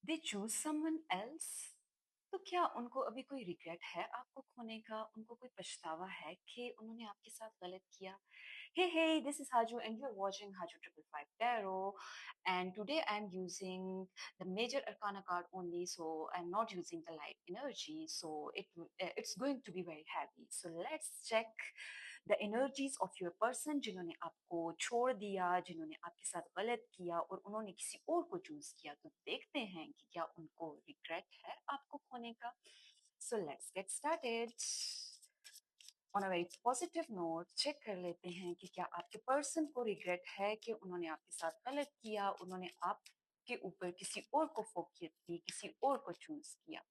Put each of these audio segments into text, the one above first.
they choose someone else. तो क्या उनको अभी कोई रिग्रेट है आपको खोने का? उनको कोई पछतावा है कि उन्होंने आपके साथ गलत किया? Hey, this is Haju, and you're watching Haju Triple Five Tarot. And today I'm using the Major Arcana card only, so I'm not using the light energy. So it's going to be very heavy. So let's check the energies of your person जिन्होंने आपको छोड़ दिया, जिन्होंने आपके साथ गलत किया और उन्होंने किसी और को चूज किया. तो देखते हैं कि क्या उनको रिग्रेट है आपको खोने का. So let's get started. On a very positive note, check कर लेते हैं कि क्या आपके पर्सन को रिग्रेट है कि उन्होंने आपके साथ गलत किया, उन्होंने आपके ऊपर किसी और को फोकस की, किसी और को चूज किया.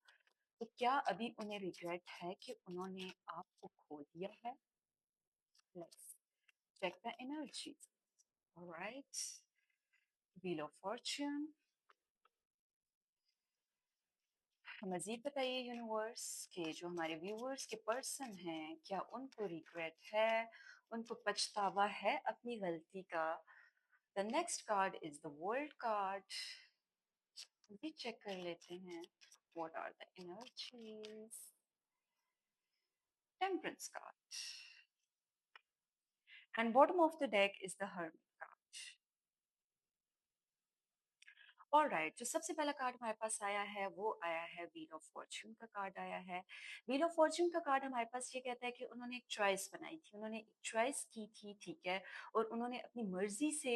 तो क्या अभी उन्हें रिग्रेट है कि उन्होंने आपको खो दिया है? Let's check the energy. All right. Wheel of Fortune. मजीद बताइए यूनिवर्स के जो हमारे व्यूअर्स के पर्सन हैं, क्या उनको रिग्रेट है, उनको पछतावा है अपनी गलती का? The next card is the World card. भी चेक कर लेते हैं. What are the energies? Temperance card. And bottom of the deck is the Hermit card. Alright, जो सबसे पहला कार्ड हमारे पास आया है वो आया है व्हील ऑफ फॉर्च्यून का कार्ड आया है. व्हील ऑफ फॉर्च्यून का कार्ड हमारे पास ये कहता है कि उन्होंने एक चॉइस बनाई थी, उन्होंने एक चॉइस की थी, ठीक है, और उन्होंने अपनी मर्जी से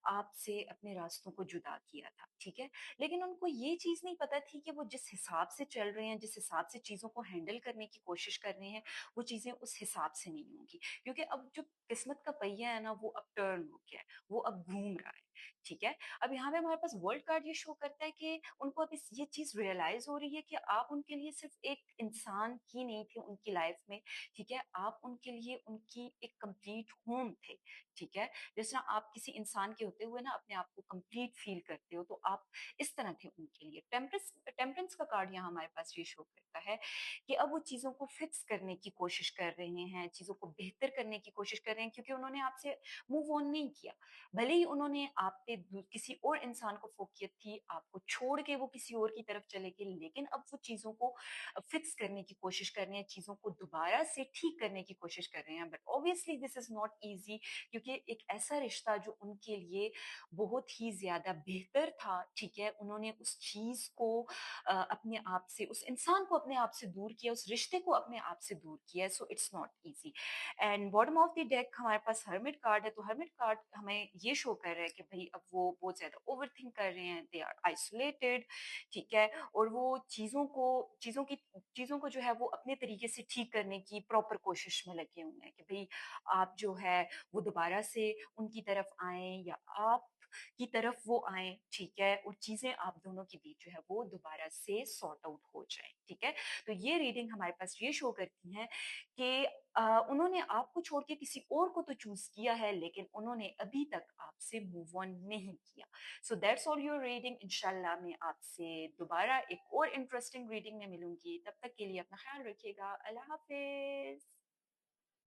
आपसे अपने रास्तों को जुदा किया था, ठीक है. लेकिन उनको ये चीज नहीं पता थी कि वो जिस हिसाब से चल रहे हैं, जिस हिसाब से चीजों को हैंडल करने की कोशिश कर रहे हैं, वो चीजें उस हिसाब से नहीं होंगी, क्योंकि अब जो किस्मत का पहिया है ना, वो अब टर्न हो गया है, वो अब घूम रहा है, ठीक है. अब यहाँ पे हमारे पास वर्ल्ड कार्ड ये शो करता है कि उनको अब ये चीज रियलाइज हो रही है कि आप उनके लिए सिर्फ एक इंसान ही नहीं थे उनकी लाइफ में, ठीक है, आप उनके लिए उनकी एक कंप्लीट होम थे, ठीक है. जिस तरह आप किसी इंसान के होते हुए ना अपने आप को कंप्लीट फील करते हो, तो आप इस तरह थे उनके लिए. टेम्परेंस का कार्ड यहाँ हमारे पास ये शो करता है कि अब वो चीजों को फिक्स करने की कोशिश कर रहे हैं, चीजों को बेहतर करने की कोशिश कर रहे हैं, क्योंकि उन्होंने आपसे मूव ऑन नहीं किया. भले ही उन्होंने आप पे किसी और इंसान को फोकियत थी, आपको छोड़ के वो किसी और की तरफ चले गए, लेकिन अब वो चीजों को फिक्स करने की कोशिश कर रहे हैं, चीजों को दोबारा से ठीक करने की कोशिश कर रहे हैं. But obviously this is not easy, क्योंकि एक ऐसा रिश्ता जो उनके लिए बहुत ही ज्यादा बेहतर था, ठीक है, उन्होंने उस चीज को अपने आप से, उस इंसान को अपने आप से दूर किया, उस रिश्ते को अपने आप से दूर किया. So it's not easy. And bottom of the deck हमारे पास हर्मिट कार्ड है. तो हर्मिट कार्ड हमें ये शो कर रहा है कि भाई अब वो बहुत ज्यादा ओवर थिंक कर रहे हैं, दे आर आइसोलेटेड, ठीक है, और वो चीजों को जो है वो अपने तरीके से ठीक करने की प्रॉपर कोशिश में लगे हुए हैं कि भाई आप जो है वो दोबारा से उनकी तरफ आए या आप की तरफ वो आए, ठीक है, और चीजें आप दोनों के बीच जो है वो दोबारा से सॉर्ट आउट हो जाए, ठीक है. तो ये रीडिंग हमारे पास ये शो करती है कि उन्होंने आपको छोड़ के किसी और को तो चूज किया है, लेकिन उन्होंने अभी तक आपसे मूव ऑन नहीं किया. So that's all your reading. इंशाल्लाह मैं आपसे दोबारा एक और इंटरेस्टिंग रीडिंग में मिलूंगी. तब तक के लिए अपना ख्याल रखिएगा. अल्लाह हाफिज.